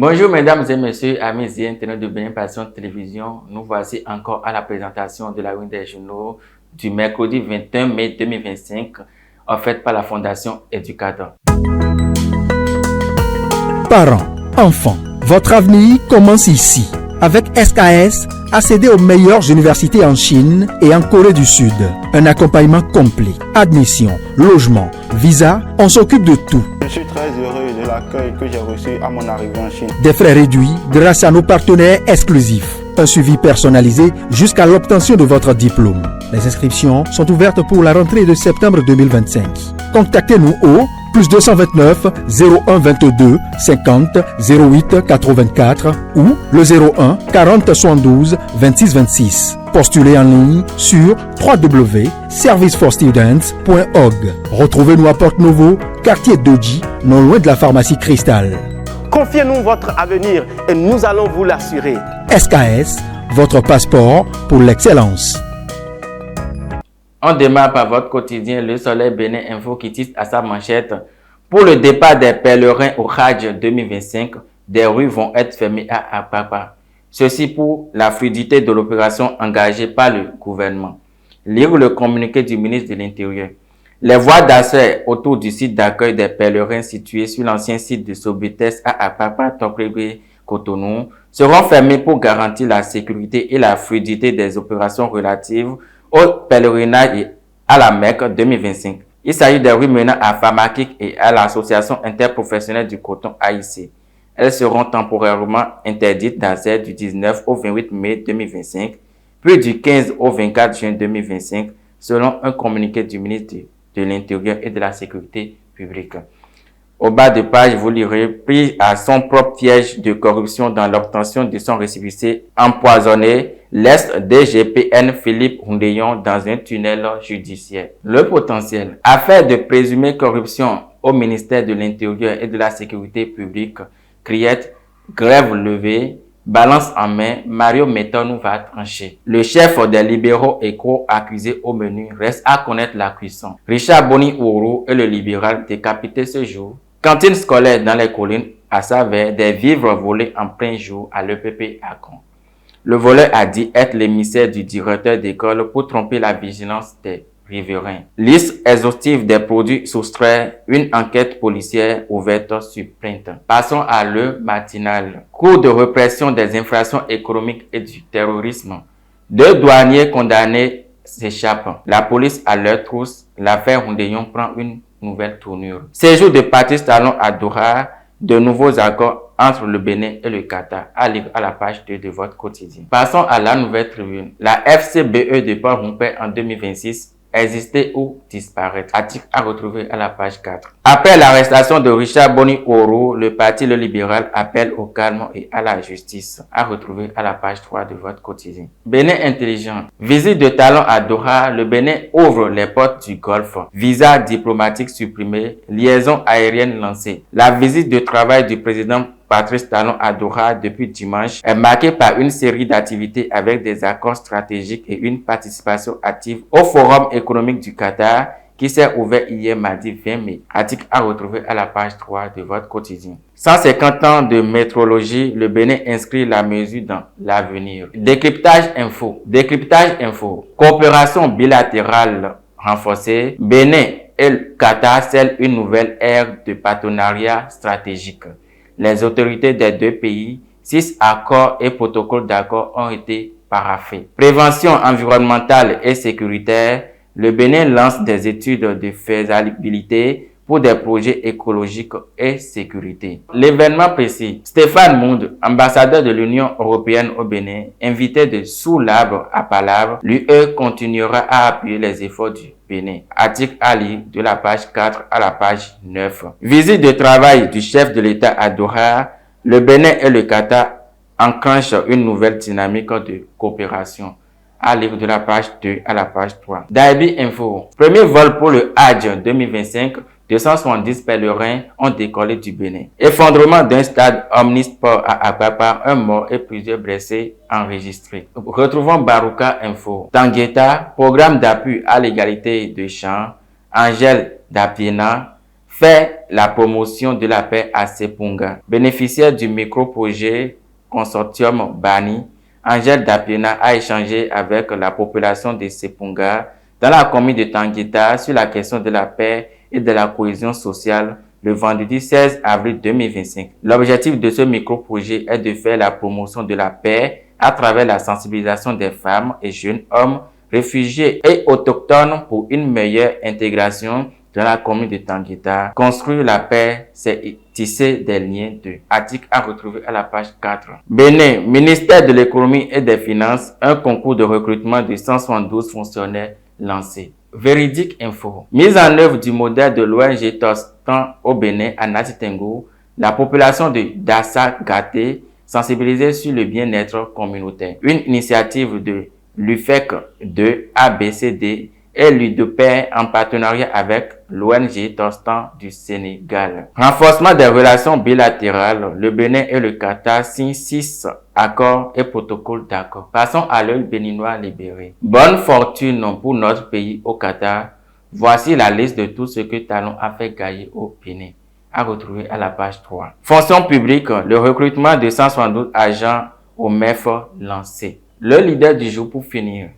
Bonjour mesdames et messieurs, amis et internautes de Bénin Passion Télévision. Nous voici encore à la présentation de la une des journaux du mercredi 21 mai 2025, offerte par la Fondation Éducateur. Parents, enfants, votre avenir commence ici. Avec SKS, accédez aux meilleures universités en Chine et en Corée du Sud. Un accompagnement complet. Admission, logement, visa, on s'occupe de tout. Je suis très heureux de l'accueil que j'ai reçu à mon arrivée en Chine. Des frais réduits grâce à nos partenaires exclusifs. Un suivi personnalisé jusqu'à l'obtention de votre diplôme. Les inscriptions sont ouvertes pour la rentrée de septembre 2025. Contactez-nous au +229 01 22 50 08 84 ou le 01 40 72 26 26. Postulez en ligne sur www.serviceforstudents.org. Retrouvez-nous à Porte Novo, quartier Doji, non loin de la pharmacie Cristal. Confiez-nous votre avenir et nous allons vous l'assurer. SKS, votre passeport pour l'excellence. On démarre par votre quotidien Le Soleil Bénin Info qui titre à sa manchette: pour le départ des pèlerins au Hajj 2025, des rues vont être fermées à Apapa. Ceci pour la fluidité de l'opération engagée par le gouvernement. Lire le communiqué du ministre de l'Intérieur. Les voies d'accès autour du site d'accueil des pèlerins situé sur l'ancien site de Sobetes à Apapa, Toprébé, Cotonou seront fermées pour garantir la sécurité et la fluidité des opérations relatives au pèlerinage et à la Mecque 2025. Il s'agit des rues menant à Famakik et à l'Association interprofessionnelle du coton AIC. Elles seront temporairement interdites d'accès du 19 au 28 mai 2025, puis du 15 au 24 juin 2025, selon un communiqué du ministre de l'Intérieur et de la Sécurité publique. Au bas de page, vous lirez: pris à son propre piège de corruption dans l'obtention de son récépissé empoisonné, laisse DGPN Philippe Houndéon dans un tunnel judiciaire. Le potentiel. Affaire de présumée corruption au ministère de l'Intérieur et de la Sécurité publique, criette, grève levée, balance en main, Mario Méthode va trancher. Le chef des libéraux éco accusé au menu reste à connaître la cuisson. Richard Boni Ouro et le libéral décapité ce jour. Cantine scolaire dans les collines à Savère, des vivres volés en plein jour à l'EPP Akon. Le voleur a dit être l'émissaire du directeur d'école pour tromper la vigilance des riverains. Liste exhaustive des produits soustraits, une enquête policière ouverte sur plainte. Passons à le matinal. Cours de répression des infractions économiques et du terrorisme. 2 douaniers condamnés s'échappent. La police à leur trousse. L'affaire Houndéon prend une nouvelle tournure. Séjour de Patrice Talon à Doha. De nouveaux accords entre le Bénin et le Qatar, à lire à la page 2 de votre quotidien. Passons à la nouvelle tribune. La FCBE de Port-Rumpais en 2026, exister ou disparaître. Article à retrouver à la page 4. Après l'arrestation de Richard Boni Ouro, le parti Le Libéral appelle au calme et à la justice. À retrouver à la page 3 de votre quotidien. Bénin intelligent. Visite de Talon à Doha, le Bénin ouvre les portes du Golfe. Visa diplomatique supprimé, liaison aérienne lancée. La visite de travail du président Patrice Talon à Doha depuis dimanche est marquée par une série d'activités avec des accords stratégiques et une participation active au Forum économique du Qatar qui s'est ouvert hier mardi 20 mai. Article à retrouver à la page 3 de votre quotidien. 150 ans de métrologie, le Bénin inscrit la mesure dans l'avenir. Décryptage info. Décryptage info. Coopération bilatérale renforcée. Bénin et le Qatar scellent une nouvelle ère de partenariat stratégique. Les autorités des deux pays, 6 accords et protocoles d'accord ont été paraphés. Prévention environnementale et sécuritaire, le Bénin lance des études de faisabilité pour des projets écologiques et sécurité. L'événement précis, Stéphane Mound, ambassadeur de l'Union européenne au Bénin, invité de Sous l'arbre à Palabre, l'UE continuera à appuyer les efforts du Bénin. Article à lire de la page 4 à la page 9. Visite de travail du chef de l'État à Doha, le Bénin et le Qatar enclenchent une nouvelle dynamique de coopération. À lire de la page 2 à la page 3. Daibi Info. Premier vol pour le Hajj 2025. 270 pèlerins ont décollé du Bénin. Effondrement d'un stade omnisport à Apapa, un mort et plusieurs blessés enregistrés. Retrouvons Barouka Info. Tangueta, programme d'appui à l'égalité de champ. Angèle Dapiena, fait la promotion de la paix à Sepunga. Bénéficiaire du micro-projet Consortium Bani, Angèle Dapena a échangé avec la population de Sepunga dans la commune de Tanguita sur la question de la paix et de la cohésion sociale le vendredi 16 avril 2025. L'objectif de ce micro-projet est de faire la promotion de la paix à travers la sensibilisation des femmes et jeunes hommes réfugiés et autochtones pour une meilleure intégration dans la commune de Tanguita. Construire la paix, c'est tisser des liens de article à retrouver à la page 4. Bénin, ministère de l'économie et des finances, un concours de recrutement de 172 fonctionnaires lancé. Véridique info. Mise en œuvre du modèle de l'ONG Tostan au Bénin à Natitengo, la population de Dassa Gâté sensibilisée sur le bien-être communautaire. Une initiative de l'UFEC de ABCD et l'UDPR en partenariat avec l'ONG Tostan du Sénégal. Renforcement des relations bilatérales. Le Bénin et le Qatar signent 6 accords et protocoles d'accord. Passons à l'œil béninois libéré. Bonne fortune pour notre pays au Qatar. Voici la liste de tout ce que Talon a fait gagner au Bénin. À retrouver à la page 3. Fonction publique, le recrutement de 172 agents au MEF lancé. Le leader du jour pour finir.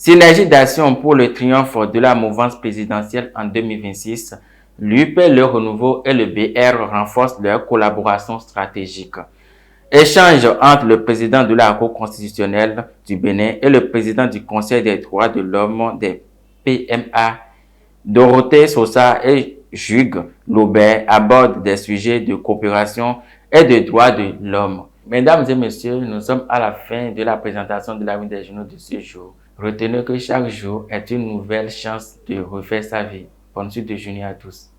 Synergie d'action pour le triomphe de la mouvance présidentielle en 2026. L'UP, le Renouveau et le BR renforcent leur collaboration stratégique. Échange entre le président de la Cour constitutionnelle du Bénin et le président du Conseil des droits de l'homme des PMA, Dorothée Sosa et Hugues Laubert, abordent des sujets de coopération et de droits de l'homme. Mesdames et messieurs, nous sommes à la fin de la présentation de la une des journaux de ce jour. Retenez que chaque jour est une nouvelle chance de refaire sa vie. Bonne suite de journée à tous.